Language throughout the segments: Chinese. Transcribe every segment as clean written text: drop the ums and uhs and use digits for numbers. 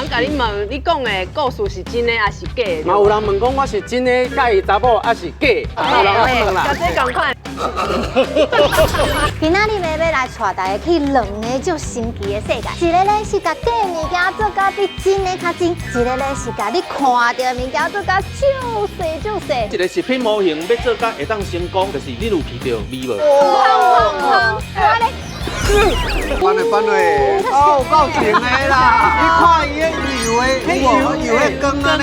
人甲你问，你讲的故事是真的还是假的？嘛有人问讲我是真的介意查某还是假？有人安问啦。甲这共款。今仔日要来带大家去两个足神奇的世界，一个咧是甲假物件做甲比真的较真，一个咧是甲你看到的物件做甲就细就细。一个食品模型要做到会当成功，就是你有闻到味无？我咧。翻嘞翻嘞，哦，够甜的啦！你看伊迄油的光安尼，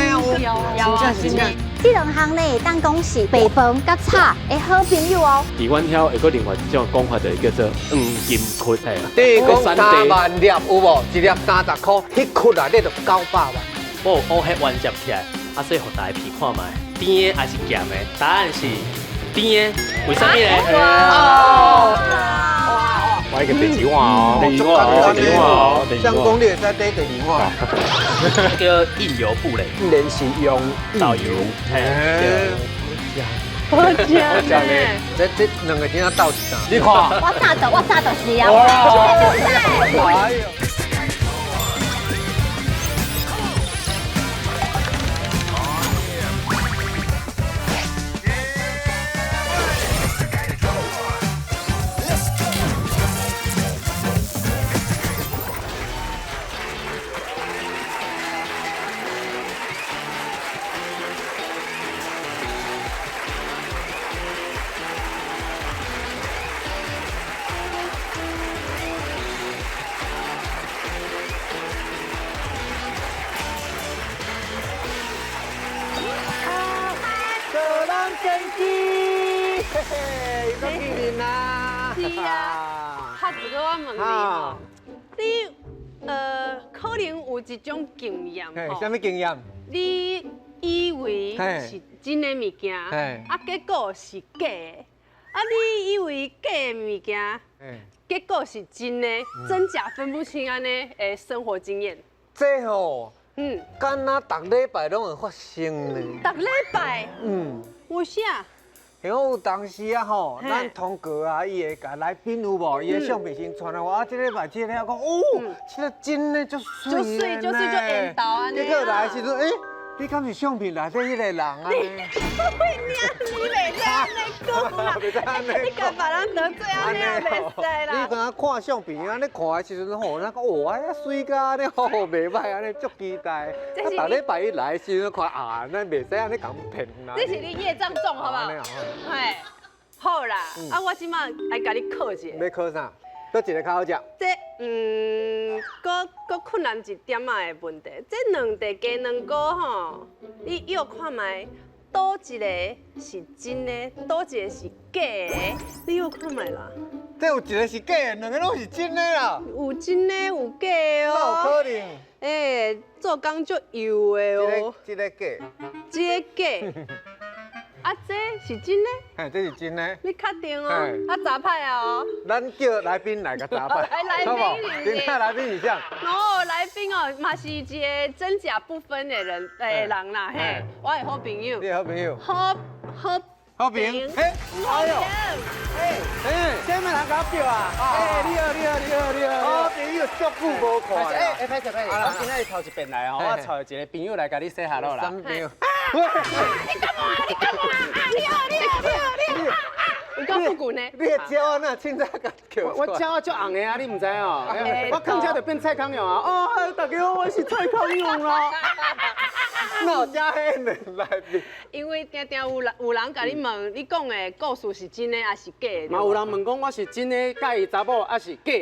真正是真。这两项呢，当讲是白饭甲炒的好朋友哦。伫阮遐会个另外一种讲法，就叫做黄金窟的啦。第一讲3万粒有无？一粒30块，迄窟内底就900万。我迄完接起来，所以互大家皮看卖，甜的还是咸的？答案是甜的，为什么呢？我一个第二碗哦，第二碗哦，相公你会使第2碗。叫印油布雷，连是用导游，好食呢！这两个怎样斗一下？你看，我啥都是啊。哎呦！嘿嘿，有纪念啦！是啊，哈子哥，我问你吼，你可能有一种经验吼，什么经验？你以为是真的物件，啊，结果是假的，啊，你以为假的物件，结果是真的，真假分不清安尼的生活经验。这吼，敢若逐礼拜拢会发生呢。逐礼拜？有啥？因为有当时啊吼，咱通告啊，伊会甲来宾有无？伊的相片先传来我，这礼拜这个讲，哦，这个真的就水就缘投安尼。结果来的时阵，你敢是相片内底迄个人啊？你袂使安尼讲啦，你甲别人得罪安尼也袂使啦。你敢看相片安尼看的时阵吼，咱讲哇，遐水甲安尼吼，袂歹安尼，足期待。啊，逐礼拜伊来的时阵看啊，咱袂使安尼讲骗啦。这是你业障重，好不好？嘿，好啦，啊，我即马来甲你考一下。要考啥？搁一个较好食。这搁困难一点仔的问题，这两题加两个吼，你又看卖，倒一个是真的，倒一个是假的，你又看卖啦。这有一个是假的，两个拢是真的啦。有真的有假的哦。那有可能。做工足油的哦。这个假。这个假。啊，这是真的？嘿，这是真的。你确定哦？啊，杂派啊哦。咱叫来宾来个杂派，来宾是今天来宾是啥？哦，来宾哦，嘛是一个真假不分的人啦，嘿，我的好朋友。你好朋友。好朋友。哎呦，什么人甲我叫啊？你好。好朋友足久无看啦。歹势，我今仔日头一遍来吼，我找一个朋友来甲你说下落啦。什么朋友？你干嘛？你好！你讲复古呢？你的鸟啊，那凊彩甲叫我鸟足红的啊，你唔知哦？我看起就变蔡康永啊！哦，大家好，我是蔡康永啦。那有加迄两来宾。因为定定有人甲你问，你讲的故事是真的还是假的？嘛有人问讲我是真的介意查某还是假？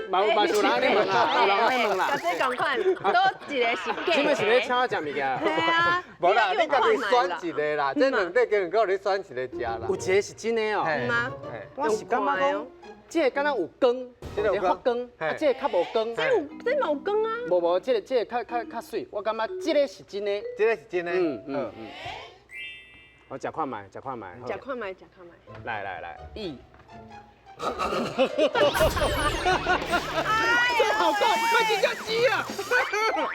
嘛有人安尼问啦，有人安尼问啦。甲这共款，倒一个是假的。今日是咧请我食物件。系啊，无啦，你家己选一个啦，这两块跟有你选一个食啦。有一个是真的哦。吗？我是感觉讲，这个敢若有光，有发光，啊，这个较无光。这嘛有光啊。无，这个较水，我感觉这个是真的。这个是真的。我食看卖。食看卖。来，这好高，快真正鸡啊！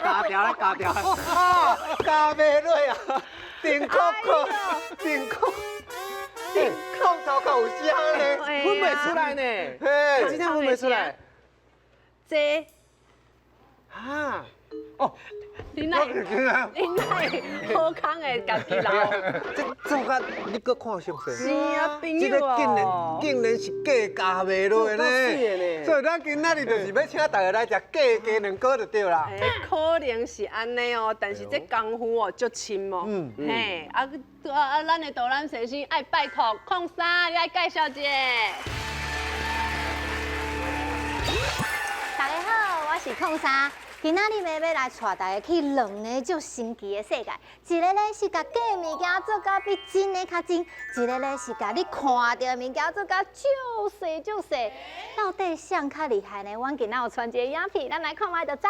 加掉啊，加袂落啊，顶扣，头壳有声呢，分袂出来呢，嘿，今天分袂出来。这哈，你哪好康的家己老？这做甲你搁看熟是悉？啊，朋这个友哦。竟然是假加袂落的呢。所以咱今仔日就是要请大家来食假鸡卵糕就对啦。可能是安尼哦，但是这功夫哦足深哦。嘿，咱的导览先生爱拜托矿山，你爱介绍一下。大家好，我是控沙。今仔日要来带大家去两个足神奇的世界，一个咧是甲假物件做甲比真的较真，一个咧是甲你看到的物件做甲就细就细。到底谁较厉害呢？阮今仔有传一个影片，咱来看卖就知。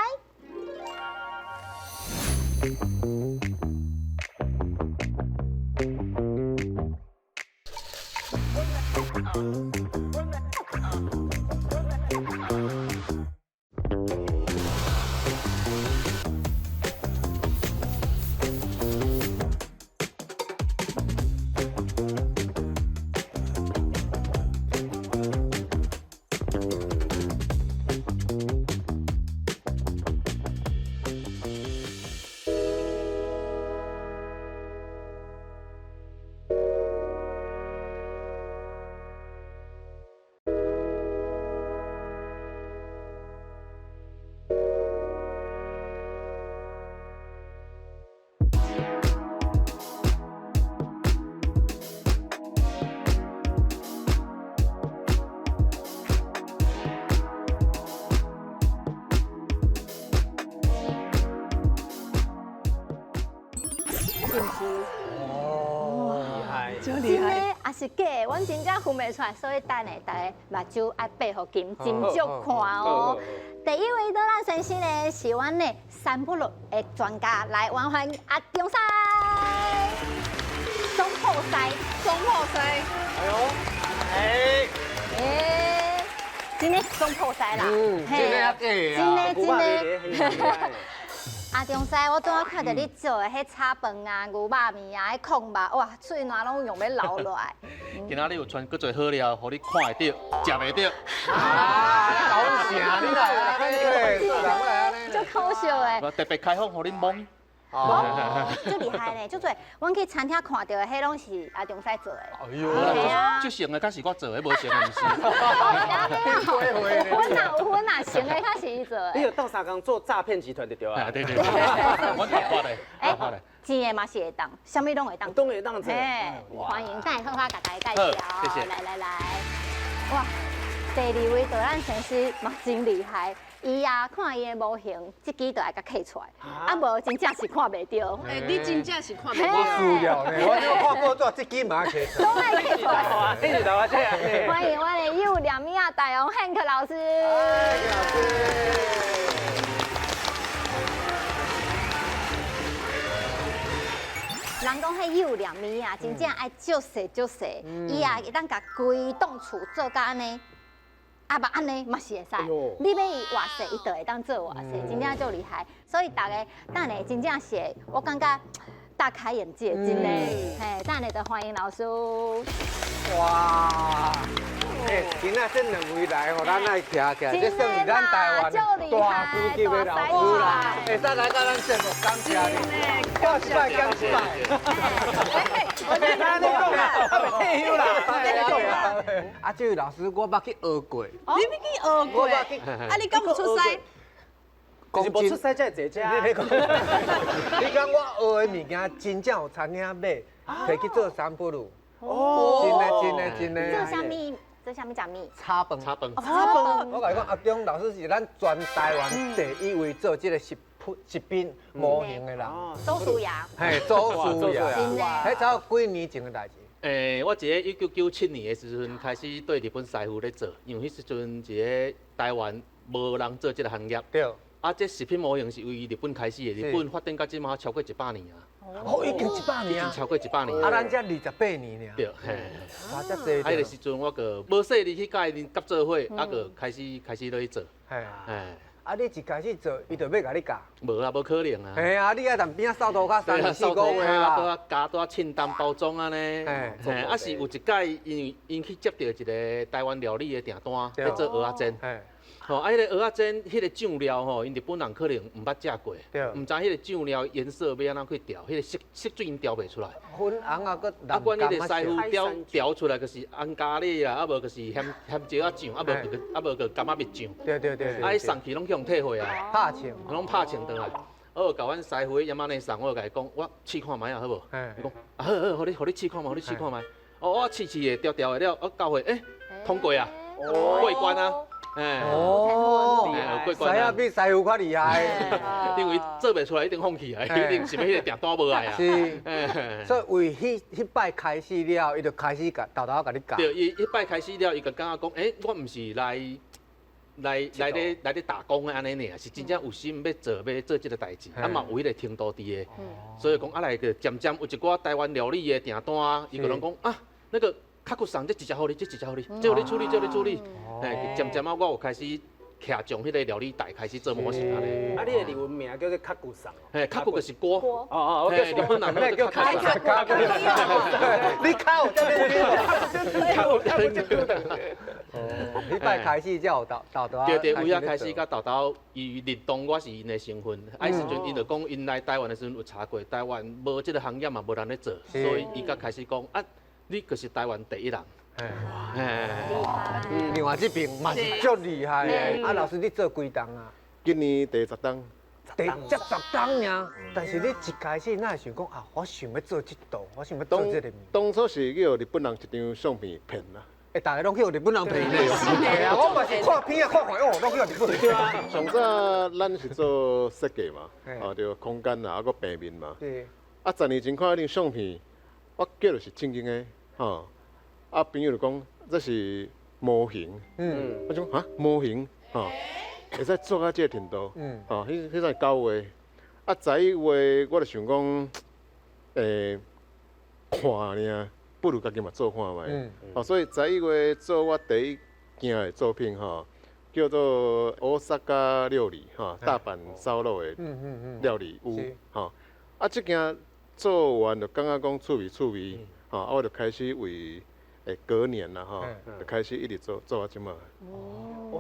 真的也是假的，阮真正分袂出来，所以等下大家目睭爱闭互紧，真足看哦。第一位导览先生呢是阮的三不六的专家，来欢迎阿中山，中破塞，中破塞，真的中破塞啦，真的啊假真的。阿中西，我拄仔看到你做的迄炒饭啊、牛肉面啊、迄控肉，哇，嘴软拢用要流落来。今仔日有传搁做好料，互你看会到，食袂到。搞啥你来？足可笑的。特别开放，互你摸。哦，足厉害呢，足多。阮去餐厅看到的，迄拢是阿中西做的。哎呦，最成的，敢是我做的，无成的，毋是。有分啊，成的较是伊做的。你有到三江做诈骗集团就对啊。对，我大发的，真的嘛是会当，啥物拢会当。都会当做。欢迎，等下看我甲大家介绍。谢谢。来，哇，第二位导览先生嘛真厉害。伊啊，看伊的模型，即支就爱甲刻出来，啊无真正是看袂到。你真正是看袂我需要呢，我有看过做这支马克。都爱刻出来。你是台湾这样。欢迎我的幼两米啊大王汉克老师。人讲迄幼两米啊，真正爱足细，伊啊会当甲规栋厝做甲安尼。啊，安尼嘛是会使，你要伊偌细，伊就会当做偌细，真正足厉害。所以大家等下真正是，我感觉大开眼界，真的。嘿，等下就欢迎老师。哇！今仔这两位来，互咱来听，这算是咱台湾大司级的老师啦。会使来到咱节目，感谢你，感谢。我觉得你讲啦，他袂退休啦。啊，这位老师我捌去学过。你要去学过？啊，你敢有出师？就是无出师才会坐车。你讲我学的物件真正有餐厅买，摕去做三不路。哦，真的。这啥物？这啥物食物？炒饭。我甲你讲，阿中老师是咱全台湾第一位做这个食品模型的人。周淑雅。嘿，周淑雅。真的。迄早几年前的代志。我一个1997年的时阵开始对日本师傅咧做，因为迄时阵一个台湾无人做这个行业。对。啊，这食品模型是为日本开始的，日本发展到即马超过100年啊。哦，已经100年啊！超过100年。啊，咱才28年尔。对，嘿。哇，遮济。迄个时阵我个无细力去甲伊合作伙，啊个开始落去做。嘿。啊，你一开始做，伊就要甲你教。无啦，无可能啊。嘿啊，你爱淡边扫涂骹3、4个月啦。加多清淡包装啊呢。嘿。啊是有一届因去接到一个台湾料理的订单，要做蚵仔煎。吼，啊，迄个蚵仔煎，迄个酱料吼，因日本人可能唔捌食过，唔知迄个酱料颜色要安怎去调，迄个色水因调袂出来。粉红啊，个啊，管你个师傅调出来，就是红咖喱啦，啊无就是咸椒啊酱，啊无个柑仔蜜酱。对。啊，伊送去拢去用退货啊，拍枪，拢拍穿倒来。我甲阮师傅盐仔内送，我甲伊讲，我试看卖啊，好无？伊讲啊好，互你试看卖，互你试看卖。哦，我试的调的了，我交货，通过啊，过关啊。过关师啊比师傅较厉害，因为做袂出来一定放弃啊，一定想要迄个订单无来啊。是，所以为迄摆开始了，伊就开始豆豆甲你教。对，伊迄摆开始了，伊就感觉讲，我毋是来咧打工的安尼尔，是真正有心要做即个代志，啊嘛有迄个程度伫的，所以讲啊来个渐渐有一寡台湾料理的订单，伊个人讲啊那个卡骨送这一只互你，这一只互你，这互你处理，这互你处理，渐渐啊我有开始徛从迄个料理台开始做模型安尼。啊，你的日文名叫做卡骨桑。卡骨就是锅。哦，日本人叫卡骨。你靠，你摆开始才有豆豆。对，有遐开始甲豆豆，伊认同我是因的身份。啊，时阵因就讲，因来台湾的时阵有查过，台湾无即个行业嘛，无人咧做，所以伊才开始讲啊，你就是台湾第一人。另外这边嘛是足厉害的。啊，老师你做几档啊？今年第10档。才10档尔，但是你一开始哪会想讲啊？我想要做这道，我想要做这个面。当初是去日本人一张相片骗啦。大家拢去日本人骗的。是啊，我嘛是看片啊，看哦，拢去日本。对啊，上早咱是做设计嘛，就空间啊，个平面嘛。对。啊，10年前看迄张相片，我叫就是正经的，吼。啊，朋友就讲这是模型。我讲啊，模型，吼。会使做到这个程度，迄是9月，啊11月我就想讲，看尔，不如家己嘛做看卖，所以11月做我第一件的作品叫做大阪料理大阪烧肉的料理屋啊这件做完就感觉讲趣味，我就开始为。隔年啦就开始一直做到即马。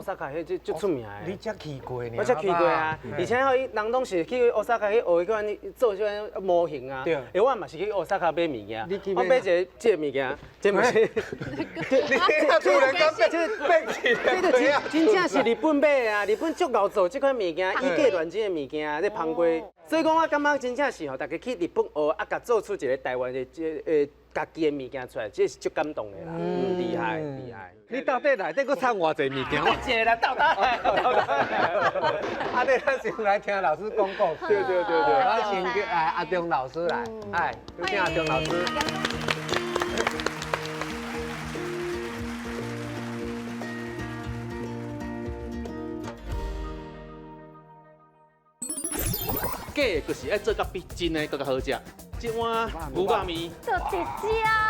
大阪迄就出名的。你才去过呢？我才去过啊，而且人拢是去大阪去学迄款做迄款模型啊。对。我嘛是去大阪买物件，我买这个物件，这不是。你突然间买起来，这个真正是日本买的啊！日本足够做这款物件，以价乱真的物件，这芳龟。所以讲，我感觉真正是大家去日本学，甲做出一个台湾的家己的物件出来，这是足感动的啦，厉害。你到底内底搁藏偌济物件？我一个啦，到达。啊，你咱先来听老师讲故事。对。我先叫阿中老师来，有请阿中老师。假就是爱做甲比真的更较好食。这碗牛肉面，就一只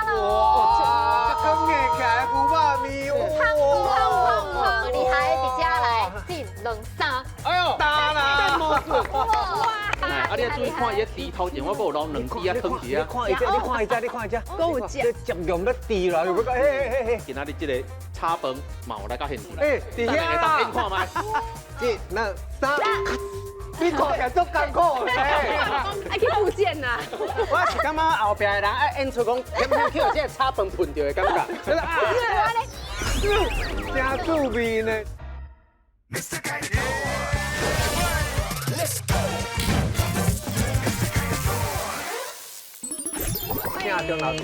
咯。哇，讲起来牛肉面，胖，厉害！比家来进2、3。哎呦，打啦！啊，你注意看伊猪头前，我搁有捞2支啊，汤匙啊。你看一下，搁有食。接用要猪啦，又要讲嘿。今仔日这个炒饭嘛有来到现场。伫遐啦。当看麦。1、2、3。你看起来足艰苦嘞！爱去复健呐。我是感觉后壁的人爱演出讲，去有这个炒饭喷到的感觉。真趣味呢。请阿中老师。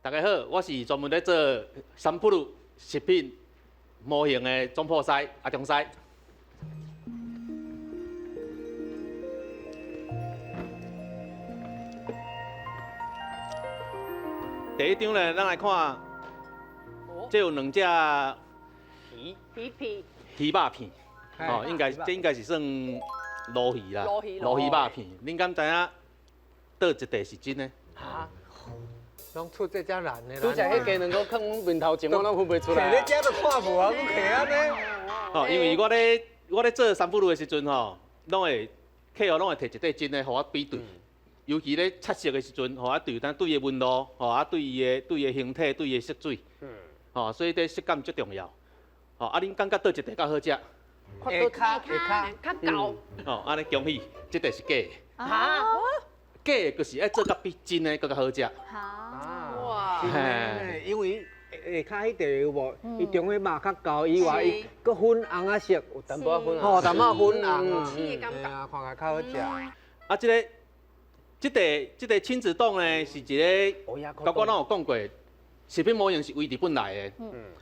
大家好，我是专门在做三浦路食品模型的总铺师阿中师。第一张呢，咱来看，这有2只鱼肉片，这应该是算鲈鱼啦，鲈鱼肉片。恁敢知影倒一地是真的？拢出这只难的啦。拄只迄鸡卵糕放面头前，我拢分袂出来。你家都看无啊，佮客安尼。因为我咧我咧做三不路的时阵吼，拢会客户拢会摕一块真的，互我比对。尤其咧测色的时阵，互我对咱对伊的温度，吼啊对伊的形体，对伊的色水，吼，所以这色感最重要。吼啊，恁感觉倒一块较好食？下卡较高。哦，安尼恭喜，这块是假的。啊，假的就是爱做甲比真的更较好食。好，哇！嘿，因为下骹迄块有无？伊中间肉较厚以外，伊搁粉红啊色，有淡薄仔粉吼，淡薄粉红，吃的感觉。啊，看起来较好食。啊，这个亲子冻呢，是一个，甲我拢有讲过，食品模型是为日本来的。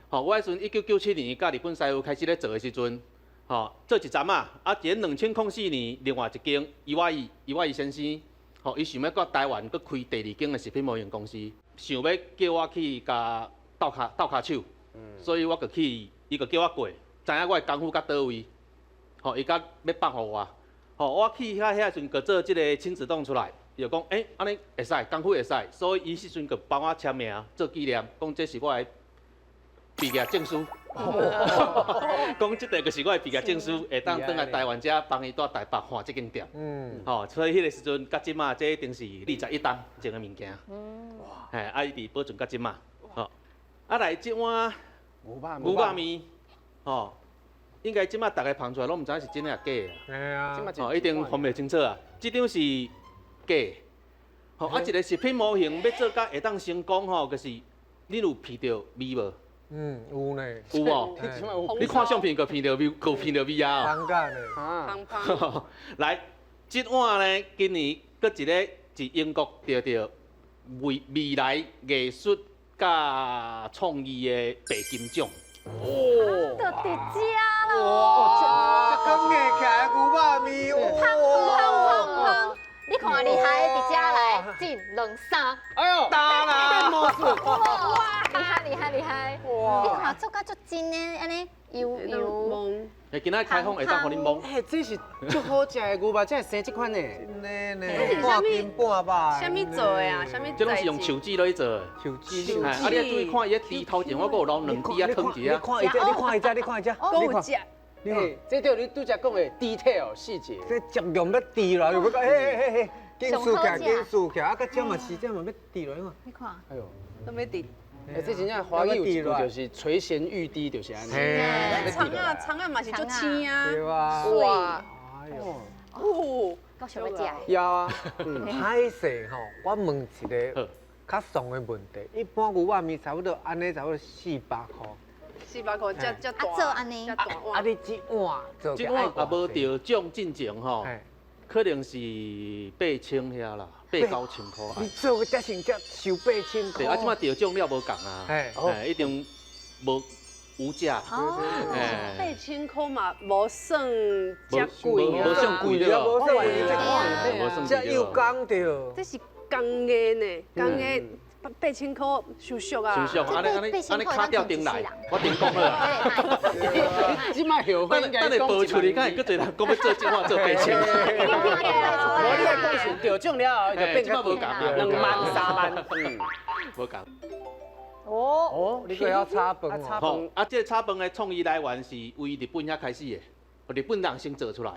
吼，我迄阵1997年甲日本师傅开始咧做的时阵，吼，做一站啊，啊，伫2004年，另外一间伊瓦伊先生，吼，伊想要到台湾搁开第2间的食品模型公司，想要叫我去甲斗骹手，所以我就去，伊就叫我过，知影我的功夫到倒位，吼，伊甲要放互我，吼，我去遐时阵，就做即个亲子冻出来。就讲，安尼会使，功夫会使，所以伊时阵就帮我签名做纪念，讲这是我的毕业证书。讲即个就是我的毕业证书，会当转来台湾遮帮伊在台北换这间店。吼，所以迄个时阵到即马，这一定是21档前的物件。哇！嘿，啊，伊伫保存到即马。吼，啊来即碗牛肉面，吼，应该即马大家捧出来，拢毋知影是真的还是假的。嘿啊，吼，一定分袂清楚啊。即张是假的，吼啊，一个食品模型要做甲会当成功吼，就是你有闻到味无？有呢，有哦。你看相片个闻到味，个闻到味啊！香港的，胖胖。来，即碗呢，今年搁一个是英国得到未来艺术甲创意的白金奖。就伫遮咯。哇，这讲硬起来牛肉面，胖，你看厉害，伫遮来进2-3，哎呦，打啦，魔术，哇，厉害！哇，你看做甲足真的，安尼油。今仔开放会当互恁摸。这是足好食的牛肉，才会生这款呢。真的这是呢，半斤半百。啥物做的啊？啥物？这拢是用手指落去做的。手指，啊，你要注意看伊个猪头前，我阁有留2支啊，汤一啊。你看一只，够食。这就是你拄则讲的 detail 细节。这接用要滴啦，又要讲嘿，紧竖起来，啊，个这嘛是这嘛要滴落去嘛。你看，哎呦，都要滴。这真正华语有一句就是垂涎欲滴，就是安尼。葱啊嘛是足青啊。对吧？哇！哎呦，哦，够想要食的。要啊，歹势吼，我问一个较怂的问题，一般牛肉面差不多安尼差不多400块。 400块，这啊做安尼，这大啊，碗。你这碗做即碗也无得奖进前吼，可能是8000遐啦，89,000块。你做个才成才收8000块。对，啊，即马得奖了无共啊，一定无价。8000块嘛，无算遮贵啊。无算贵了，无算贵，无算贵这有讲着。这是工艺呢，工艺8000块收俗啊。收俗，安尼卡掉顶来，我顶讲好。即摆后悔应该等你报出去，敢会佫侪人讲要做即碗做8000。无你个讲是得奖了后就变即摆无共2万3万，无共。哦，你个要炒饭哦。吼，啊，这炒饭的创意来源是为日本遐开始的，日本人先做出来。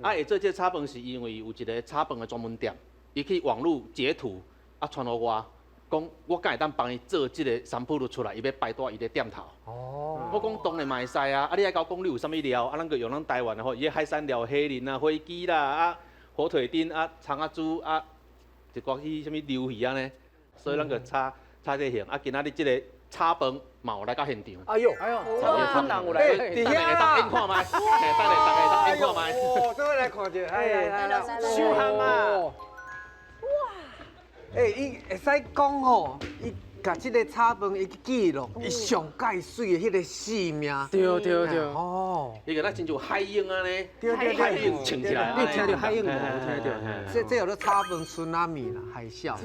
啊，会做这炒饭是因为有一个炒饭的专门店，伊去网络截图啊传互我，讲我敢会当帮伊做这个三浦路出来，伊要摆在伊的店头。哦。我讲当然嘛会使啊，啊你爱甲我讲你有啥物料，啊咱个用咱台湾的吼，伊海产料、虾仁啊、飞机啦、啊火腿丁啊、葱啊猪啊，一寡去啥物鱿鱼啊呢，所以咱个炒这型。啊，今仔日这个炒饭嘛有来到现场。哎呦，分人有来，等下当演看卖，等下当演看卖。哦，这位来看者，来，收项啊！哇！伊会使讲吼，伊甲即个炒饭伊记录，伊上介水的迄个性命。对。哦，伊个咱亲像海鹰啊呢，对海鹰穿起来。你听到海鹰无？听到。这有了炒饭孙阿米啦，海啸。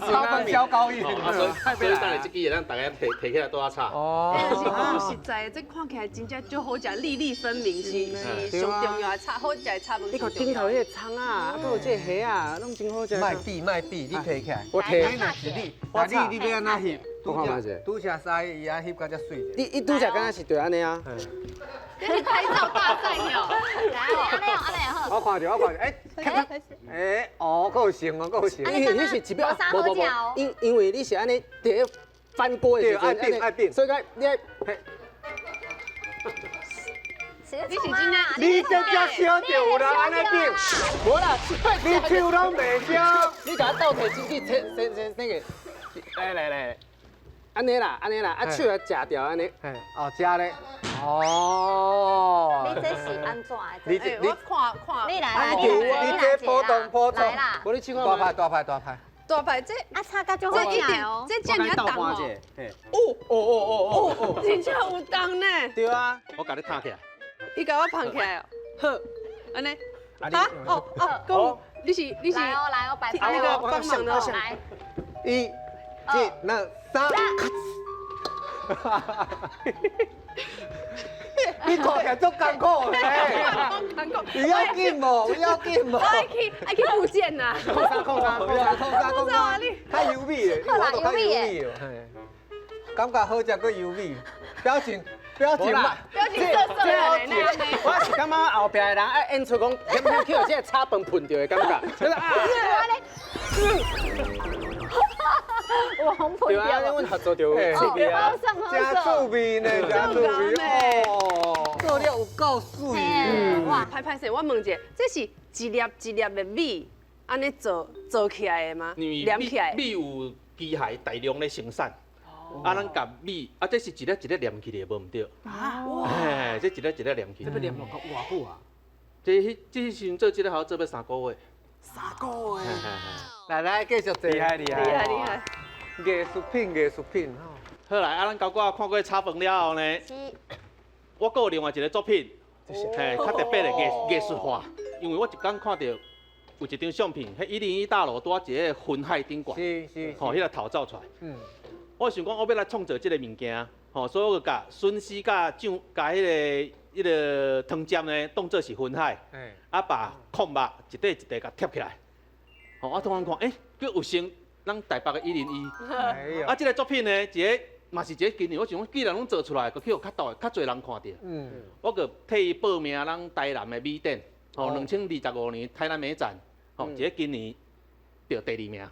炒饭小高音。所以等下这支咱大家摕起来多炒。哦。但是讲实在，这看起来真正就好食，粒粒分明是上重要的炒好食的炒饭。你看顶头迄个葱啊，还有这个虾啊，拢真好食。卖比，你摕起来。我摕。是你，你要安怎翕？拄则使伊啊翕到遮水。你拄则敢若是对安尼啊？这是拍照大赛哟。安尼好。我看着，哦，够行哦，够行。你是一秒，无无无，因为你是安尼第一翻锅的时阵，爱变，所以讲你爱。你是真的，你这只小就有人安尼变，无啦，你手拢袂少。你甲我倒摕进去，先那个，来，安尼啦，啊手要夹掉安尼。哦，加咧。哦。你这是安怎的？你我看，你来，你这波动波动。来啦。无你试看嘛。大牌。大牌这啊，差甲就这一定好哦。这件你要当哦。哦，真正有当呢。对啊，我甲你拍起来。伊甲我捧起来哦。好，安尼。啊，讲你是来哦，摆拍那个哦。帮忙的哦。来。 1、2、3。你看起来足艰苦嘞，你要紧无？爱去复健呐。控三，太油腻了，我都太油腻了。感觉好食过油腻，表情嘛，表情色色的呢。我是感觉后壁的人爱演出讲，偏去有这个炒饭喷掉的感觉，就是啊。我红喷对啊，掉。阮合作着趣味啊，真趣味呢，真趣味哦，做了有够水。哇，拍摄，我问一下，这是一粒一粒的米，安尼做起来的吗？因为连起来。米有机械大量咧生产，啊，咱甲米啊，这是一粒一粒连起来，无毋对。哇！哎，这一粒一粒连起来。这要连落偌久啊？这时阵做这个好做要3个月。 3个月。来，继续坐。厉害。厉害。艺术品吼。好来，啊，咱交我看过炒饭了后呢，我还有另外一个作品，嘿，较特别的艺术化，因为我一刚看到有一张相片，迄101大楼拄啊一个云海顶悬，是。吼，迄个头照出来。我想讲，我要来创造这个物件，吼，所以我就甲笋丝甲酱甲迄个汤汁呢，当做是云海，啊把矿物一块一块甲贴起来。吼，我突然看，佮有成咱台北的101。啊，这个作品呢，嘛是一个经验。我想讲，既然拢做出来，佮去互较侪人看到。我佮替伊报名咱台南的美展，吼，2025年台南美展，吼，一个今年得第2名。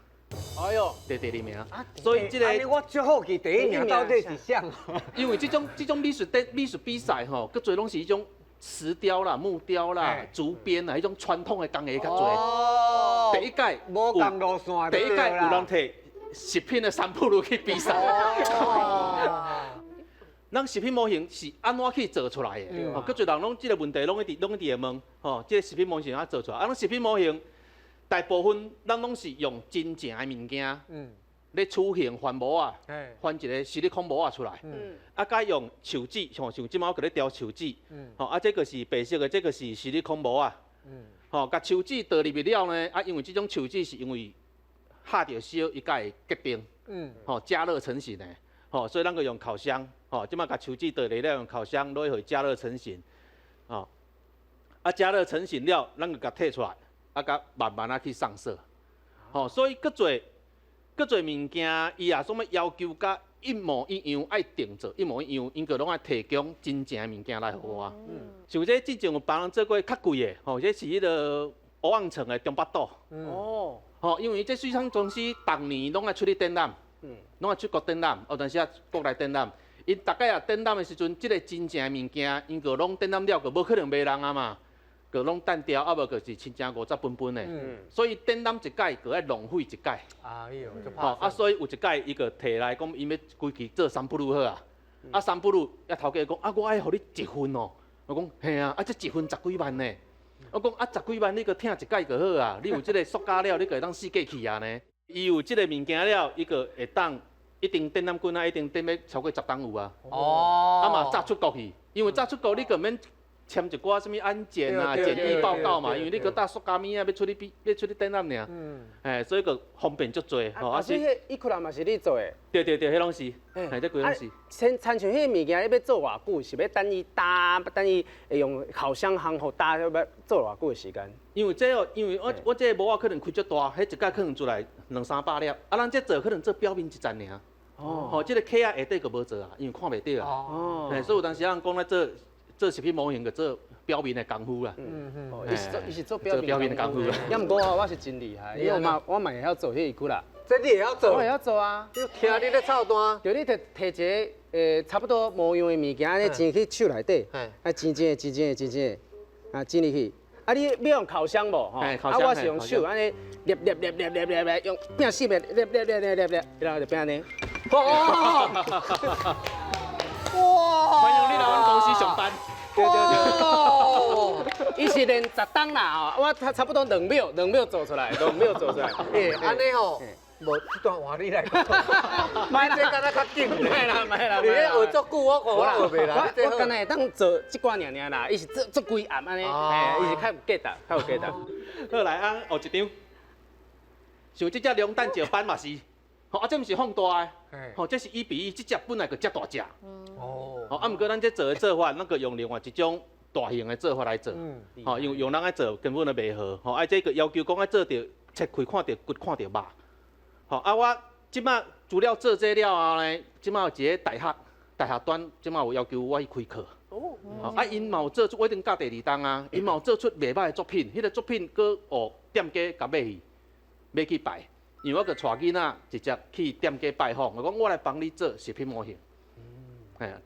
哎呦，得第2名。所以这个我足好奇第1名到底是啥？因为这种美术比赛吼，佮侪拢是迄种石雕啦、木雕啦、竹编啦，迄种传统的工艺较侪。第一届无共路线。第一届有人摕食品的三步路去比赛。咱食品模型是安怎去做出来的？哦，佮侪人拢这个问题拢一直会问，吼，这个食品模型安做出来？咱食品模型大部分咱拢是用真正的物件，咧雏形翻模啊，翻一个实力空模啊出来，啊，甲用树脂，像即马我给你雕树脂，吼，啊，这个是白色的，这个是实力空模啊，吼，甲树脂倒入去了呢，啊，因为这种树脂是因为下着烧，伊才会结冰，吼，加热成型的，吼，所以咱个用烤箱，吼，即马甲树脂倒入了用烤箱，落去加热成型，吼，啊，加热成型了，咱个甲摕出来，啊，甲慢慢去上色，吼，所以各侪物件，伊也总要要求甲一模一样，爱定做一模一样，因个拢爱提供真正的物件来互我。像这之前有别人做过较贵的，吼，这是迄个乌昂城的中北岛。吼，因为这水产公司逐年拢爱出去展览，拢爱出国展览，有阵时啊国内展览。因大概啊展览的时阵，即个真正的物件，因个拢展览了，个无可能卖人啊嘛。个拢单调，啊无就是亲情50分分的，所以展览一届个爱浪费一届。哎呦，吼啊，所以有一届伊个摕来讲，伊要规期做3不如好啊。啊3不如，啊头家讲啊，我爱互你1分哦。我讲嘿啊，啊这1分10几万呢。我讲啊10几万你个听一届就好啊。你有即个塑胶了，你个会当四界去啊呢。伊有即个物件了，伊个会当一定展览馆啊，一定展要超过10档有啊。啊嘛炸出国去，因为炸出国你个免。签一寡什么安检啊、检疫报告嘛，因为你个带塑胶物啊，要出去展览尔，所以个方便足多吼。啊，所以迄伊可能嘛是你做的。对，迄拢是，这规拢是。亲像迄个物件，你要做偌久？是要等伊打，等伊会用烤箱烘好打，要做偌久的时间？因为这因为我这个模可能开足大，迄一届可能出来200-300粒，啊，咱这做可能做表面1层尔。吼，这个客啊下底个无做啊，因为看袂到啊。所以有当时人讲咧做。做食品模型个做表面的功夫啦。哦，伊是做做表面的功夫啦。要毋过我是真厉害，因为我嘛会晓做迄一句啦。这你也要做我？会晓做啊。就听你咧操蛋。就你摕一个差不多模样的物件，安尼煎去手内底，啊煎的，啊煎入去。啊，你要用烤箱无？吼，烤箱我是用手安尼捏，用变细面捏，然后就变安尼。哇！欢迎你来阮公司上班。对，伊是练10档啦，我差不多2秒做出来，诶，安尼吼，无这段话你来讲，买这敢若较紧。买啦。你咧学足久，我看我学袂来。我敢若会当做一寡尔啦，伊是做规暗安尼，伊是较有价值。好来啊，学一张。像这只龙蛋石斑嘛是，吼啊，这毋是放大的，吼，这是1比1，这只本来就遮大只。哦。吼啊，毋过咱这做的做法，咱个用另外一种大型的做法来做。吼，用人来做根本就袂好。吼，啊，这个要求讲要做到切开看到骨看到肉。吼啊，我即马除了做这了后呢，即马有一个大学端，即马有要求我去开课。哦。啊，因嘛有做出，我一定教第2档啊，因嘛有做出袂歹的作品，迄个作品搁学店家甲买去摆。因为我个带囡仔直接去店家拜访，我讲我来帮你做食品模型。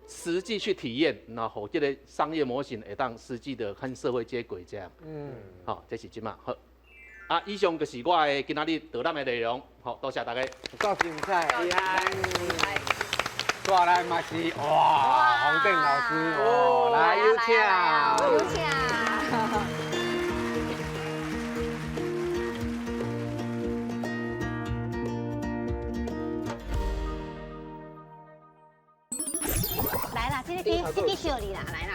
实际去体验，然后这个商业模型会当实际的和社会接轨这样。好，这是即嘛好。啊，以上就是我的今仔日导览的内容。好，多谢大家。够精彩，厉害！再来嘛是哇，洪定老师哦，来有请。来啦，这个笑你啦，来啦。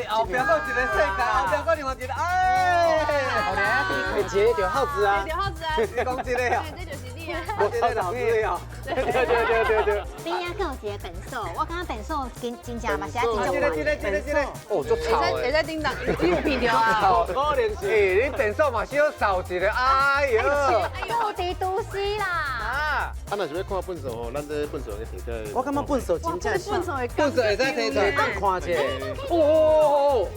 后壁搁一个世界，后壁搁另外一个，哎，后壁会接条耗子啊，刘浩子啊，你讲这个啊，这就是你啊。我这个老师哦，对。边啊，更有一个本寿，我感觉本寿真正嘛是爱真这个，哦，足臭会的。使叮当，你有鼻条啊？可能是，你变数嘛小扫一个，哎呦，目的都市啦。啊，啊，若是要看本数吼，咱这本数会提在。我感觉笨手真正是，笨手会本数会使提出来看一下。哦，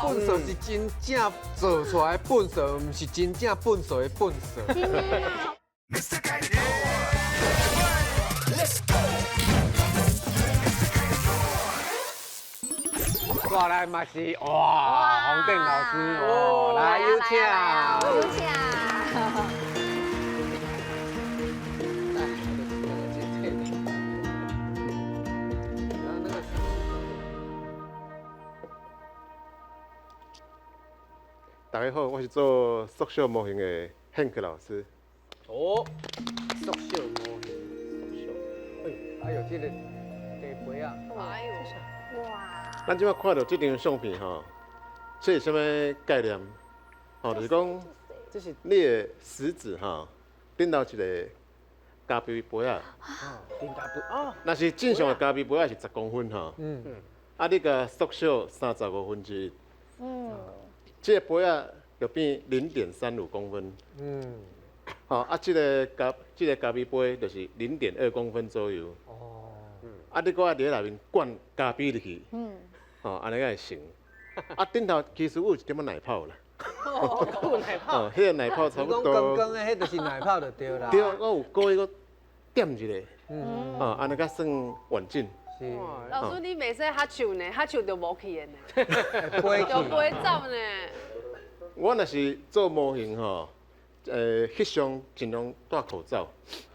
本数是真正做出来的本数，唔是真正本数的本数。真的啦。再来嘛是哇，洪定老师哦，来有请。有请。大家好，我是做缩小模型的汉克老师。哦，缩小模型，哎呦，这个茶杯啊，哎呦，哇。咱即摆看到这张相片吼，这是什么概念？吼，就是讲这是你的食指吼，顶头一个咖啡杯啊。顶咖杯哦，若是正常的咖啡杯啊是10公分吼，啊你甲缩小35%。这个杯啊就变0.35公分。吼啊，这个咖啡杯就是0.2公分左右。哦。啊，你搁爱伫内面灌咖啡入去。吼，安尼才会成。啊，顶头其实有一点仔奶泡啦。有奶泡。哦，迄个奶泡差不讲多。刚刚的，迄就是奶泡就对啦。对，我有故意搁点一下。哦，安尼才算完整。是。老师你袂使哈手呢，哈手就无去的呢，飞就不会走呢。我若是做模型吼，翕相尽量戴口罩，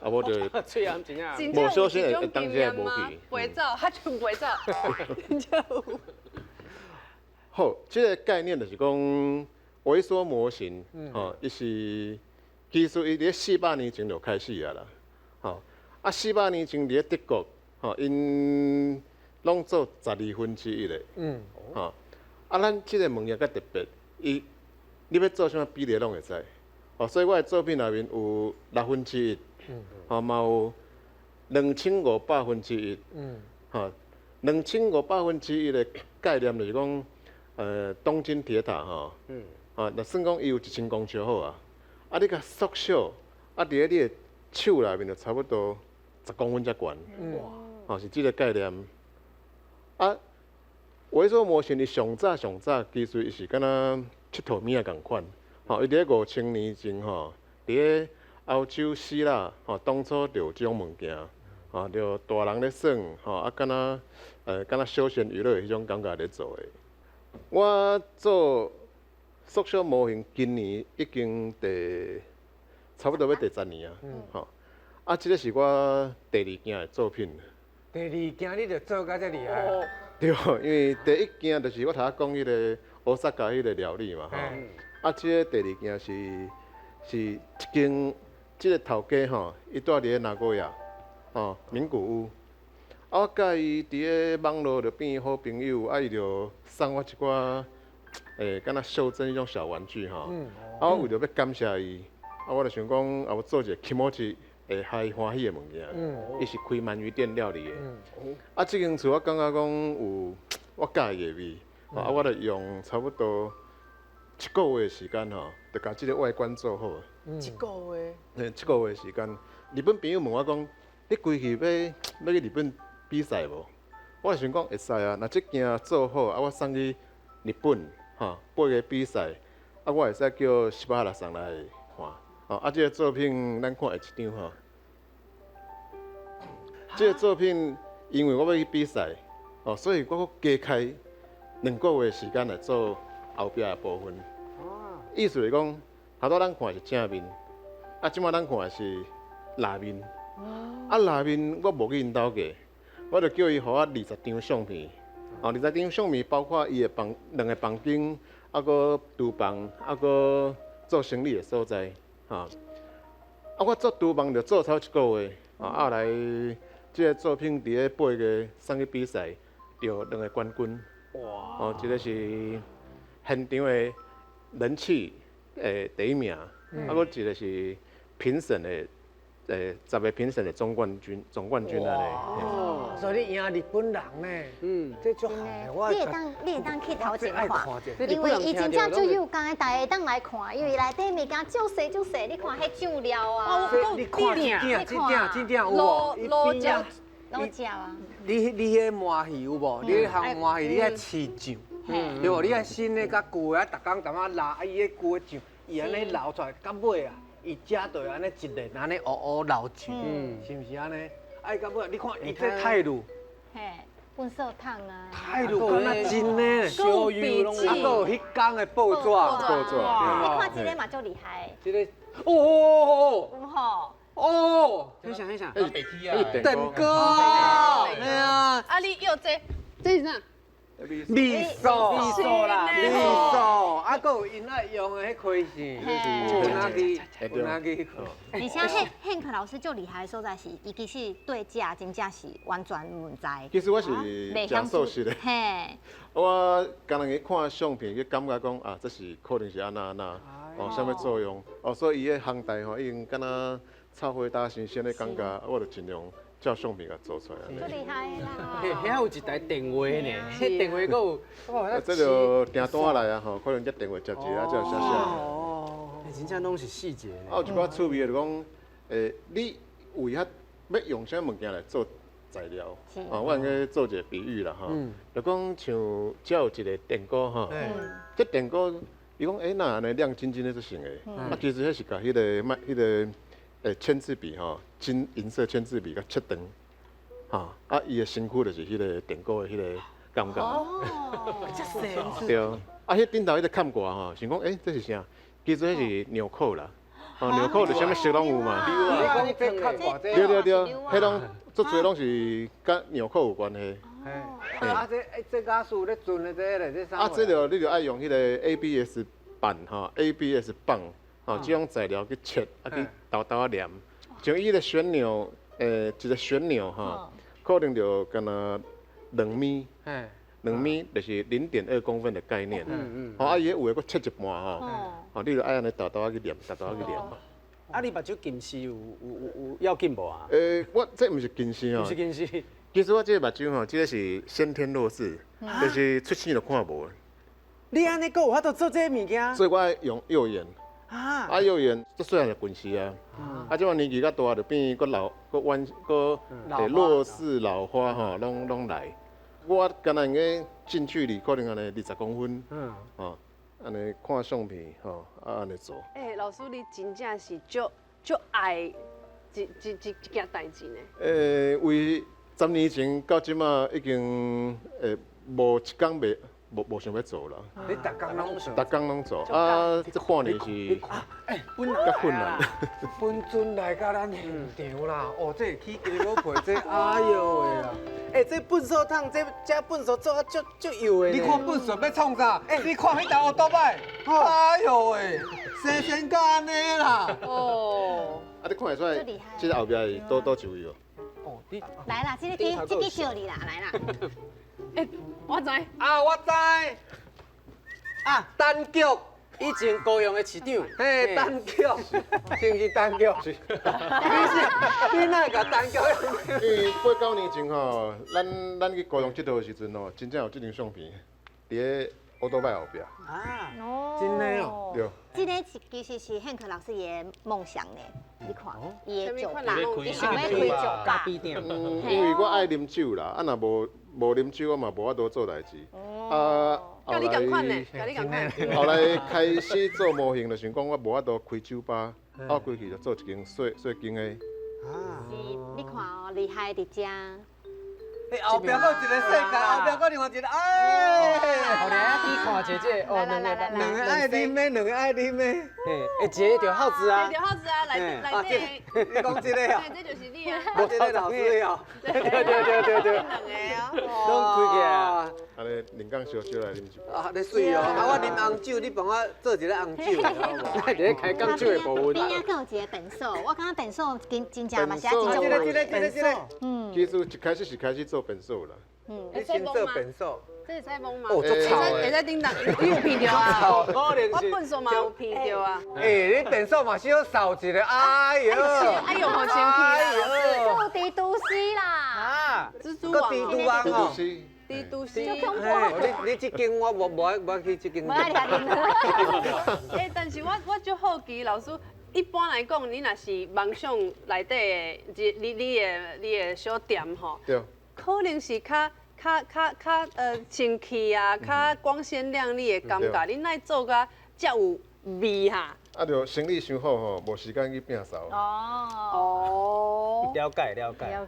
啊无就嘴啊真正。真正有无小心这种会当经验吗这无去？不会走，哈手不会走，真正有。好，这个概念就是讲微缩模型，吼，伊是其实伊伫400年前就开始啊啦，吼，啊400年前伫德国，吼，因拢做1/12的，吼，啊咱这个物件较特别，伊你要做啥比例拢会使，吼，所以我的作品内面有1/6，吼，嘛有2500%，吼，2500%的概念就是讲。东京铁塔吼，若算讲伊有1000公尺好啊，啊你甲缩小，啊伫咧你的手内面就差不多10公分才悬，是这个概念。啊，微缩模型伊上早其实伊是敢若佚佗物仔共款。吼，伊伫咧5000年前吼，伫咧欧洲希腊吼，当初就有即种物件，吼，就大人咧耍，吼，啊，敢若休闲娱乐迄种感觉咧做诶。我做缩小模型，今年已经差不多要第10年啊，吼。啊，即个是我第2件的作品。第2件你就做甲遮厉害。对，因为第1件就是我头仔讲迄个乌萨加迄个料理嘛，吼。啊，即个第2件是一间，即个头家吼，伊住伫咧名古屋，吼，名古屋。啊，我甲伊伫咧网络就变好朋友，啊，伊就送我一寡敢若袖珍迄种小玩具吼。啊，我为着要感谢伊，啊，我就想讲，啊，我做一个起码是会嗨欢喜的物件。伊是开鳗鱼店料理的。啊，即间厝我感觉讲有我喜欢的味，啊，我就用差不多1个月的时间吼，就甲即个外观做好。1个月。1个月的时间，日本朋友问我讲，你规去要去日本比赛无？我就想讲会使啊，若即件做好，啊，我送去日本8个比赛，啊，我会使叫18来送来看。啊，即个作品咱看下一张吼。即个作品，因为我要去比赛，所以我加开2个月的时间来做后壁的部分。意思是讲，头拄咱看是正面，啊，即摆咱看的是内面。啊，内面我无去因兜过，我就叫伊互我20张相片。20张相片包括伊的2个房间，啊，搁厨房，啊，搁做生理的所在。啊，我做厨房就做超1个月，啊，后来即个作品伫咧8月送去比赛，得2个冠军。哇！一个是现场的人气第1名，啊，搁一个是评审的10个评审的总冠军安尼。哦，所以你赢日本人呢？这足害我。你会当去头前看，因为伊真正足有工的，大家会当来看，因为内底物件足细，你看迄酱料啊，你看真正有无？老食啊！你迄麻戏有无？你迄项麻戏你爱饲酱，对无？你爱新的甲旧的，逐工拉，啊伊迄旧的酱，伊安尼捞出来，到尾啊，伊食就安尼一个安尼乌捞酱，是毋是安尼？哎，到尾你看伊这态度，嘿，粪扫桶啊，态度敢若真呢，小鱼拢啊，有迄工的报纸，你看这个嘛足厉害，这个哦，有吼。哦，想想，迄是电锅，哎呀，啊，你有这是啥？味素啦，味素，啊，搁有因仔用的迄开线，有哪去？而且汉克老师最厉害的所在是，伊其实对食真正是完全唔知。其实我是食素食的，嘿，我刚刚去看相片，去感觉讲啊，这是可能是安那，啥物作用？所以伊个航台吼，已经敢若炒花搭新鲜的感觉，我就尽量照相片甲做出来。足厉害啦！遐有一台电话呢，迄电话搁有，这就订单来啊吼，可能只电话接一下，才有写写。哦，真正拢是细节呢。啊，有一寡趣味的就讲，你为遐要用啥物件来做材料？我应该做一个比喻啦吼，就讲像只有一个电锅吼，这电锅伊讲那安尼亮晶晶的就行诶，啊，其实迄是甲迄个签字笔吼，金银色签字笔甲切长，啊，伊的身躯就是迄个电锅的迄个感觉。哦，对，啊，迄顶头迄个看挂吼，想讲这是啥？其实迄是纽扣啦，纽扣就啥物色拢有嘛。对，迄拢足侪拢是甲纽扣有关系。啊，这家属咧准的这个，这啥？啊，你就爱用迄个 ABS 板ABS 棒。这种材料去切，啊去豆豆啊黏，像伊个旋钮，一个旋钮可能就干那2米，2米就是0.2公分的概念。啊伊有诶，佫切一半你就爱安尼豆豆啊去黏，豆豆啊去黏。啊，你目睭近视有要紧无啊？我这毋是近视不是近视。其实我这个目睭这个是先天弱视，就是出生就看无。你安尼有法度做这物件？所以我爱用右眼。幼儿园足细汉就近视啊，即摆年纪较大就变佫老佫弱视老花拢来，我敢若用个近距离，可能安尼20公分，嗯，哦，安尼看相片，吼，安尼做。老师你真正是足爱这件代志呢。为10年前到即马已经无一工无想要做啦，你逐工拢做，逐工拢做啊，这半年是较困難。分准来甲咱现场啦，哦，这起鸡母皮，这哎呦喂啦！这笨手烫，这笨手做啊足油的呢。你看本事要创啥？你看迄台乌多摆，哎呦喂，生生甲安尼啦！哦，啊，你看会出来最厉害，这个后壁是倒一位哦。哦，你来啦，这个叫你啦，来啦。我知。啊，我知啊，单局，以前高雄的市长，嘿，单局，是不是单局？你哪甲单局？因为8、9年前吼，咱去高雄佚佗的时阵吼，真正有这张相片，伫个乌多摆后壁。啊，哦，真的哦对。这个其实是汉克老师伊的梦想呢，你看，伊的酒吧，什么款伊想要开酒咖吧。啡店。因为我爱啉酒啦，啊若无啉酒，我嘛无法度做代志。啊，甲你共款呢，甲你共款。后来开始做模型，就想讲我无法度开酒吧，我规气就做一间细间的。啊，是，你看哦，厉害伫遮。后壁搁一个世界，后壁搁另外一个，哎，后来去看姐姐，哦，两个两个爱啉的，两个爱啉的。嘿，一个就耗子啊这，条号子啊，来这。你讲这个啊？这就是你啊。我这个老师哦。对，两个哦。拢开起来。安尼临港烧酒来啉酒。啊，你水哦！啊，我啉红酒，你帮我做一个红酒，好无？在咧开港酒的部分。边仔搁有一个便所，我感觉便所真正嘛是真足这个，玩。嗯，其实一开始是开始做便所啦。你先做便所。这是采风吗？哦，足臭的。会使叮当，你有闻到啊？可能是。我笨手嘛有闻到啊。你便所嘛是要扫一个，哎呦，哎呦，好清气啦！够伫都市啦，啊，蜘蛛搁网哦。蜘蛛网哦。低都市。你这间我无爱去这间。无爱啉。但是我就好奇，老师一般来讲，你若是梦想内底的，你的小店吼，对。可能是较清气啊，较光鲜亮丽的感觉，你奈做甲遮有味哈。啊，就生理伤好吼，无时间去摒扫。哦。了解。了解。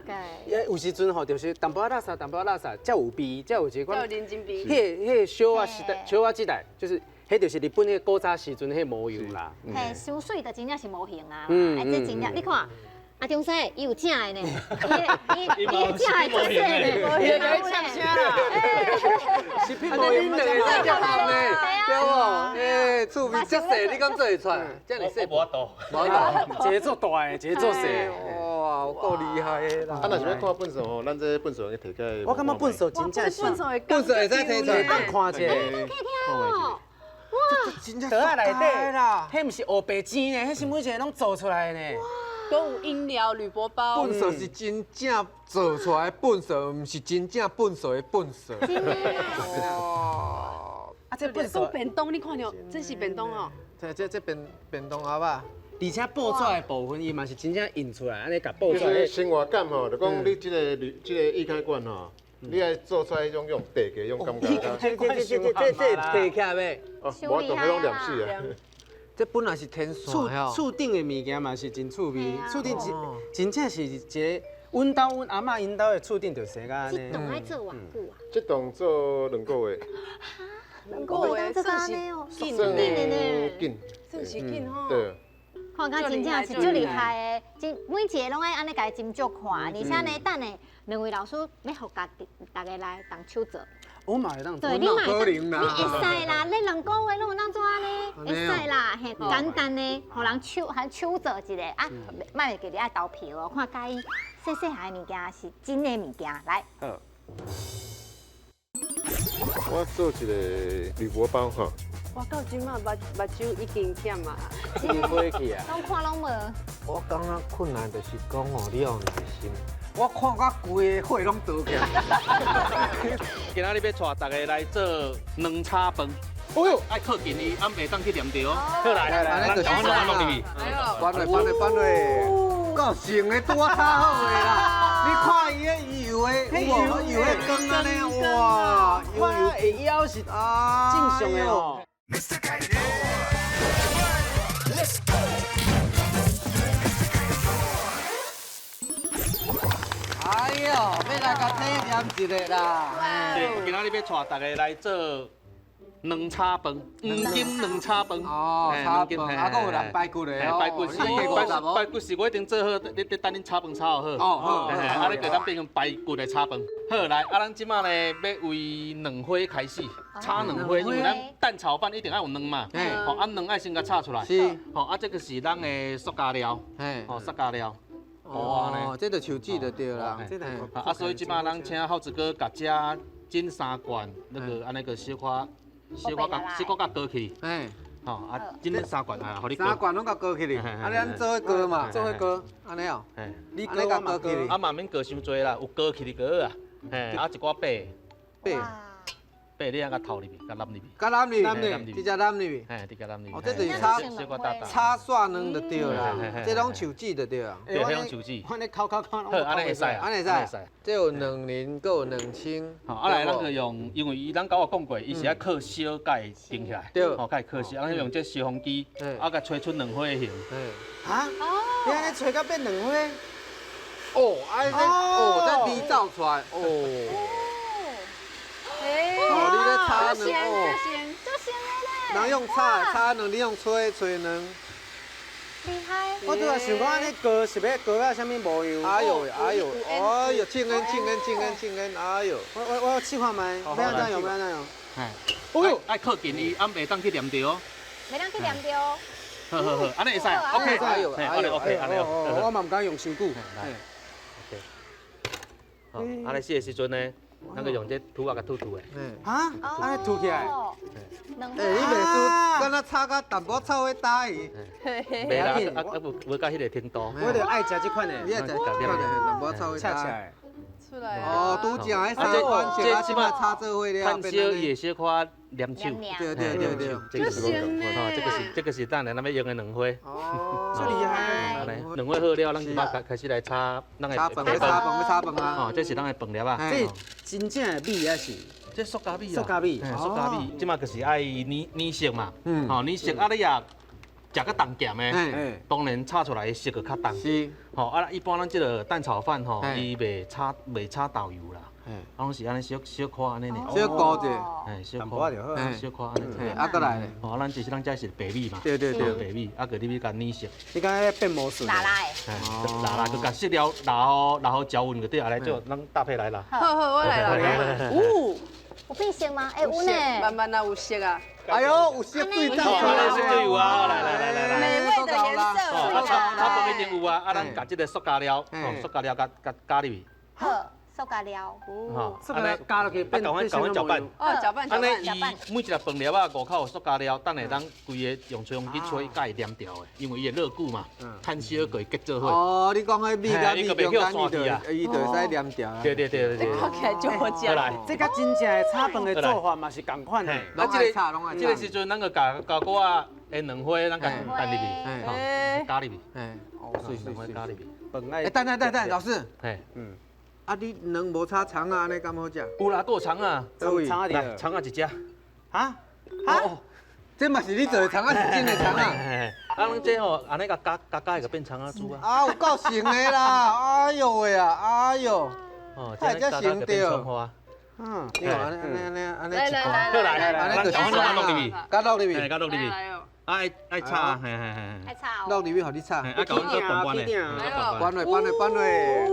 有时阵吼，就是淡薄仔垃圾，才有味，才有一叫款。认真味。迄小啊时代，小啊时代，就是迄就是日本迄古早时阵迄模样啦。嘿，收水就真正是模型啊！嗯哎，这真正，你看。啊，中西伊有正的呢，伊正的出色呢，伊来呛声啦，食品模样两个在叫行呢，对无？厝边遮细，你敢做会出来？遮尔细，无法度。一个做大的，一个做细。哇，有够厉害的啦！啊，若是要看本色吼，咱这本色去摕起来。我感觉笨手真正是。笨手会使摕出来，当看者。哦，真正袋仔内底啦，迄毋是黑白煎的，迄是每一个拢做出来的呢。都有饮料、铝箔包。本色是真正做出来的本色，毋是真正本色的本色。哇！啊，这笨做手，便当，你看到这是便当哦。这便当盒啊！而且爆出来的部分，伊嘛是真正印出来，安尼甲爆出来就是。生活感吼，就讲你这个易开罐吼，你爱做出来迄种地价种感觉。这摕起来呗。哦，无法度迄种凉死啊。这本来是天线哦。厝顶的物件嘛是真趣味，厝顶真正是一个阮兜阮阿嬷因兜的厝顶就生甲安这尼。栋爱做偌久啊？这栋做2个月，两个月这个算是安尼哦，紧紧的呢。紧。算是紧吼。对。看甲真正是足厉害的，真每一个拢爱安尼家斟酌看，而且呢，等下两位老师要互大家来动手做。我嘛会当做。对，你嘛可会能啦你会使啦，你2个月拢有当做安尼，会使啦，嘿，简单的，互人手做一个啊，莫会记你爱投票哦，看介意细汉的物件是真的物件，来。好。我做一个铝箔包吼。我到即马目睭已经忝啊。已经飞去啊。拢看拢无。我感觉困难就是讲哦，你要有耐心。我看我规个火拢倒起来。今仔日要带大家来做两叉饭。哦哟，爱靠近伊，暗暝当去念着哦。好来，安尼就是咱弄入去。搬落，够成的拄啊炒好的啦。你看伊的油油的，有无？油的羹安尼，哇，看啊会枵是啊，正常的哦。哎呦，要来甲体验一个啦。对，今仔日要带大家来做两叉饭，黄金两叉饭。哦，炒饭，啊，佫有人排骨的哦。排骨是排骨是我已经做好，你等恁炒饭炒好。哦好。啊，你给咱变成排骨的炒饭。好，来，啊，咱即马呢要为两花开始，炒两花，因为咱蛋炒饭一定要有卵嘛。哦，啊，卵爱先甲炒出来。是。哦，啊，这个是咱的塑胶料。哦，塑胶料。哦，这就手指就对啦。啊，所以即马咱请好子哥甲遮进3罐，安尼个小可甲高起。哎。吼啊，进3罐啊，互你3罐拢甲高起哩，啊，咱做伙高嘛，做伙高，安尼哦。你高甲高起哩。啊，嘛免高伤多啦，有高起哩高啊。嘿，啊一寡白。白你啊甲头入去，甲揽入去。甲揽入去，直接揽入去。嘿，直接揽入去。哦，这就是炒蒜卵就对啦，这拢手指就对啦。对，迄种手指。看你烤，好，安尼会使啊，安尼会使。这有两仁，搁有两青。好，啊来，咱个用，因为咱甲我讲过，伊是爱靠烧甲伊顶起来。对。吼，甲伊靠烧，咱用这烧风机，啊，甲吹出两花的形。啊？你安尼吹到变两花？哦，这味走出来，哦。哦，你咧炒卵哦，就行了人用炒卵，你用吹卵。厉害！我拄仔想讲安尼糕是要糕啊，啥物模样？哎呦，庆恩，哎呦！我试看卖，要安怎用？哎，哦哟，爱靠近伊，袂当去黏着哦。袂当去黏着哦。好，安尼会使 ，OK， 安尼 OK， 安尼。我嘛唔敢用伤久。来 ，OK。好，安尼洗的时阵呢？咱个用这土啊，甲吐的。啊，安尼吐起来。你袂输，敢若炒甲淡薄炒伙打伊。袂啦，无到迄个程度。我着爱食这款的。你爱食这款的，淡薄炒伙打。出来。哦，拄正迄三款小啊，即摆炒做伙了。炭烧伊会小可黏手。对。这个是这个是咱来咱要用的两花。哦，这厉害。两花好了，咱即摆开始来炒咱的。炒饭啊！哦，这是咱的饭粒啊。这真正的米还是？这塑胶米啊。塑胶米，即马就是爱黏色嘛。哦，黏色啊，你也食较重咸的，当然炒出来的色就较重。是。吼啊，一般咱这个蛋炒饭吼，伊袂炒豆油啦。拢是安尼小可安尼呢。小高者。小可就好。小可安尼。啊，过来咧。吼，咱就是咱这是白米嘛。对。白米，啊，佮你甲黏色。你敢要变魔术？拿来。拿，佮食了，然后搅匀就对啊，来就咱搭配来啦。好，我来了。哦，有变色吗？哎，有呢。慢慢啊，有色啊。哎呦，有色水走出来。水有啊，来。美味的颜色。炒饭已经有啊，啊，咱甲这个塑胶料，塑胶料加入去。好。塑胶料，安尼加落去变成搅拌。哦，搅拌。安尼伊每一个饭粒啊5口塑胶料，等下咱规个用吹风机吹，甲伊黏掉的，因为伊会热久嘛，炭烧佮伊结做伙。哦，你讲迄米甲米中间伊就会使黏掉。对。看起来就好食。这甲真正的炒饭的做法嘛是共款的。啊，这个时阵咱个加锅啊，下两花咱加蛋入去，加入去。哦，水。加入去。哎，等，老师。啊，你卵无炒肠啊，安尼敢好食？有啦，还有肠啊，肠啊来，肠啊一只。啊？这嘛是你做的肠啊，是真的肠啊。啊，咱这吼，安尼甲加个变肠啊煮啊。啊，有够成的啦！哎呦喂啊，哎呦。哦，这加个变葱花。安尼。来，安尼就加落入去，加落入去。加落入去。爱炒，嘿。爱炒。落入去，互你炒。啊，搞个拌拌的。拌嘞。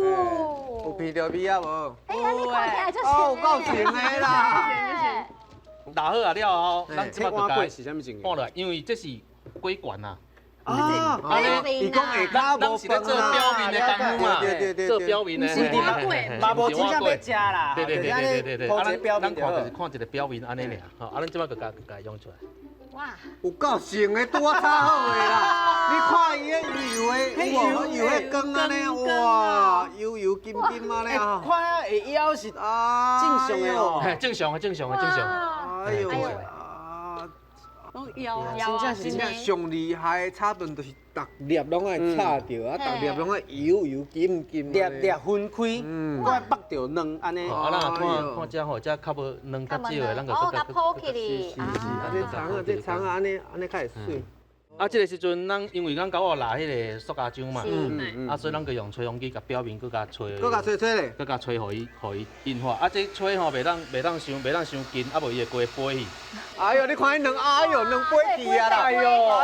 有闻到味啊无？哎，你看起来就是。哦，有够成的啦！打好啊了后，咱即摆就加是啥物情？放落来，因为这是粿管啊。啊，伊讲下骹咱是咧做表面的功夫嘛，做表面的。嘛无真正要食啦。对。啊，咱看就是看一个表面安尼尔，吼，啊，咱即摆就加用出来。哇，有够成的，拄啊炒好的啦！你看伊迄油的光安尼，哇，油金金安尼啊！看啊，会枵是正常的哦。正常。哎呦啊！哦有真正上厉害的插顿就是逐粒拢爱插着，啊，逐粒拢爱油金金。粒分开，我爱绑着卵安尼。啊，咱若看这吼，这较无卵较少的，咱就哦，甲铺起哩。是，啊，这葱啊，安尼较会水。啊，这个时阵，咱因为咱搞拿迄个塑胶浆嘛，嗯啊，所以咱就用吹风机甲表面搁甲吹，搁甲吹咧。搁甲吹，互伊硬化。啊，这吹吼袂当伤紧，啊无伊会过飞去。哎呦，你看伊两，哎呦，两飞机啊啦！哎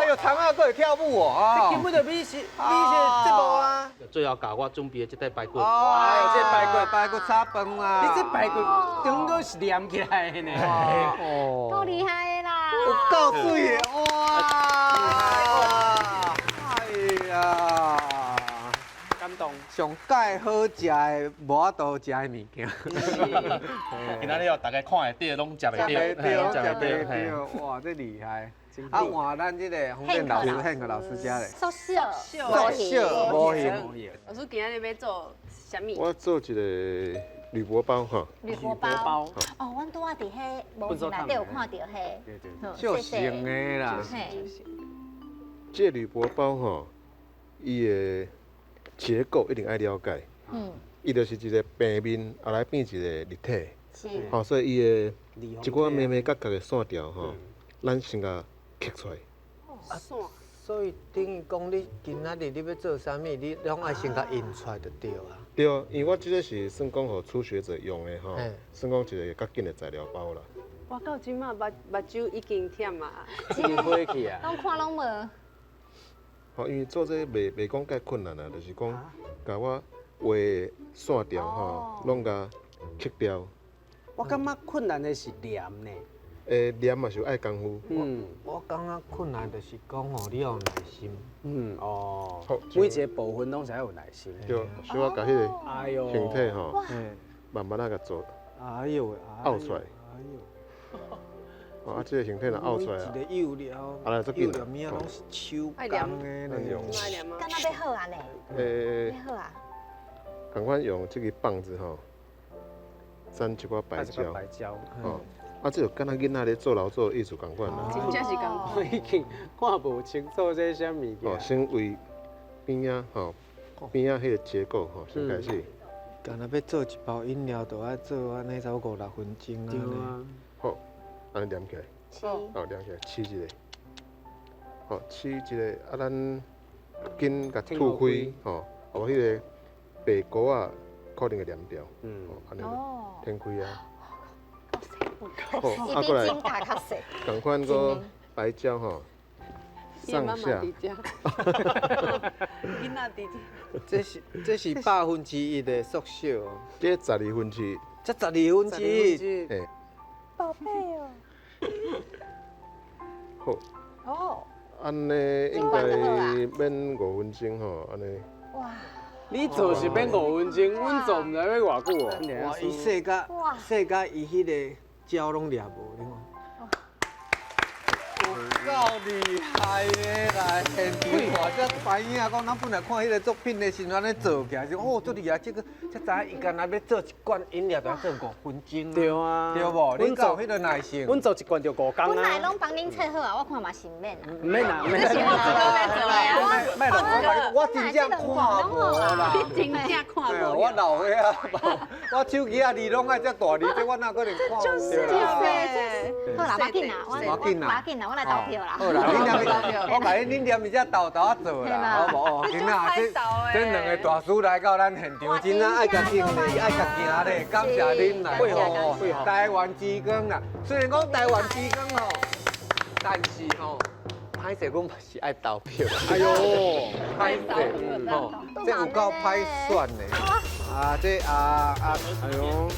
呦，葱啊，搁会跳舞哦！根本就美食节目啊！最后教我准备的这块排骨。哎呦，这排骨炒饭啊！你这排骨中间是连起来的呢。哦，够厉害的啦！有够水的哇！哎呀，感动。上介好食的，无法度食的物件。今仔日哦，大家看会到，拢食袂到，食袂袂嘿到，哇，这厉害！啊，换咱这个洪建老师、汉克老师家嘞，缩小，缩小模型。老师今仔日要做啥物？我做一个铝箔包哈，铝箔包。哦，阮拄仔伫迄模型内底有看到迄，就成的啦。嘿，这铝箔包哈，伊的结构一定爱了解。伊就是一个平面，后来变一个立体。是。吼，所以伊的一寡微微角角的线条吼，咱先甲刻出来。线。所以等于讲，你今仔日你要做啥物，你拢爱先甲印出来就对啊。对，因为我即个是算讲互初学者用的吼嘿，算讲一个较紧的材料包啦。我到即马目睭已经忝啊！已经火去啊！拢看拢无。吼，因为做这袂讲介困难啊，就是讲，甲我画的线条吼，拢甲刻掉。我感觉困难的是黏呢。黏嘛是有爱功夫。我感觉困难就是讲吼，你要有耐心。哦好，每一个部分拢是要有耐心的。对，所以我甲迄个哎呦，形体吼，嘿，慢慢甲做哎呦，凹出来。哎呦，啊，这个形体若凹出来啊，一个釉料，啊来，足紧啦。物啊拢是手工的呢。爱念吗？敢若要好啊呢？要好啊！赶快用这个棒子吼，沾一寡白胶，白胶。吼，啊，这就敢若囡仔咧做劳作的艺术共款啦。真正是咁。我已经看不清楚这啥物哦，件。先为边仔吼，边仔迄个结构吼，先开始。干若要做一包饮料，就要做安尼差不多5-6分钟对啊。啊。好，安尼连起来，是。哦，连起来，试一个。好，试一个，啊，咱紧甲吐开，吼，互迄个白膏啊，可能会黏掉。哦，安尼哦。天开啊。好，好，啊，过来，金卡较细。赶快个白胶吼，上下。囡仔伫遮。这是1/8的缩小哦，这12%，这12%。嘿，宝贝哦。好，哦。安尼应该免5分钟吼，安尼。哇。你做是免5分钟，阮做毋知要偌久哦。哇，伊细甲伊迄个胶拢抓无，你看。够厉害的啦！现场看这反应啊，讲咱本来看迄个作品的时阵，安尼做起来就哦，足厉害！这个才知影伊干那要做一罐饮料，就要做5分钟。对啊。对无？恁有迄个耐性。阮做一罐就5工本来啊。拢帮恁切好啊，我看嘛是毋免啊。唔免啦，唔免是我这个卖老我真正看无啦。真正看无。我老岁啊，我手机啊字拢爱遮大字，这我哪可能看有？好啦，要紧啦，我紧啦，我来投票啦。好啦，我甲恁念一只豆豆啊做啦，好无？今仔这两个大师来到咱现场，真正爱甲敬礼，爱甲行咧，感谢恁来吼。台湾之光啦，虽然讲台湾之光吼，但是吼，歹势，阮嘛是爱投票。哎呦，歹势吼，这有够歹选的。啊，这哎呦，唔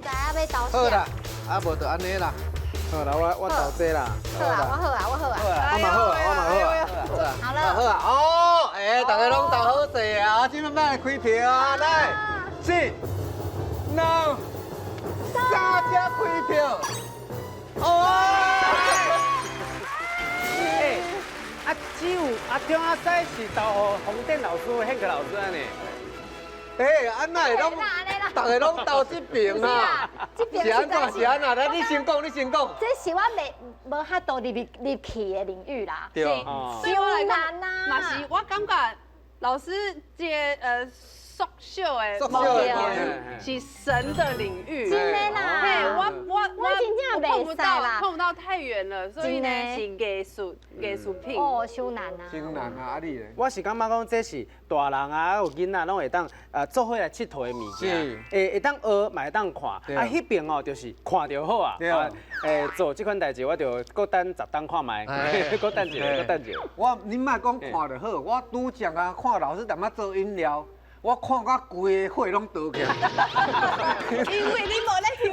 知影要投啥。好啦，啊无就安尼啦。好啦，我投这啦。好啊，我好啊，我好啊。我嘛好啊，我嘛好啊。好了。好啊，哦，大家拢投好势啊！我今摆来开票啊，来，4、2、3只开票。只有中仔赛是投洪店老师、汉克老师安尼。哎，安那会拢，大家拢斗这边啊。这边是安怎？是安怎？来，你先讲，你先讲。这是我无遐多入去的领域啦，对哦所以我来难呐讲，嘛是我感觉老师这缩小的缩小的目标嘿是神的领域。真的啦嘿，我真正碰不到，袂使啦碰不到太远了，所以呢真的是艺术品。哦，伤难啊。真难啊，啊你咧？我是感觉讲这是大人啊，有囡仔拢会当做伙来佚佗的物件是，会当学嘛会当看，对啊迄边哦就是看就好啊。对做这款代志我就搁等10档看卖，搁等一个，搁等一个。你莫讲看就好，我拄则啊看老师踮遐做饮料，我看到规个火拢倒起来。因为你无咧休，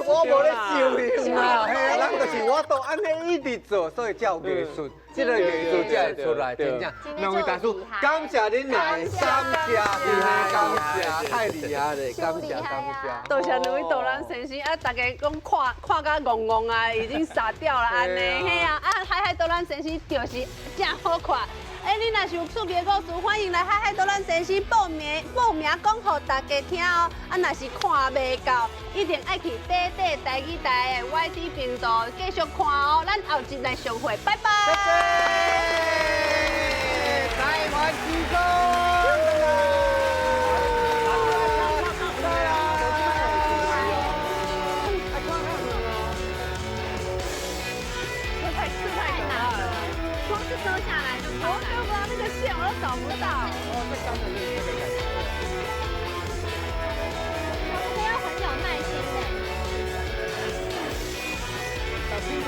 我无咧修行啊，嘿，咱就是我都安尼一直做，所以才有艺术，这个艺术才会出来，真正。两位大叔，感谢恁来，感谢，感谢，太厉害了，感谢，感谢。多谢两位导览先生啊！大家讲看甲戆戆啊，已经傻掉了安尼，嘿啊！海海导览先生就是真好看。你若是有趣味故事，欢迎来海海导览先生报名讲互大家听哦。若是看袂到，一定爱去台语台的 YT 频道继续看哦。咱后集来相会，拜拜。台湾之光。太难了，光是遮下来就超难。我不知道那个线，我都找不到。他们要很有耐心的。小心头。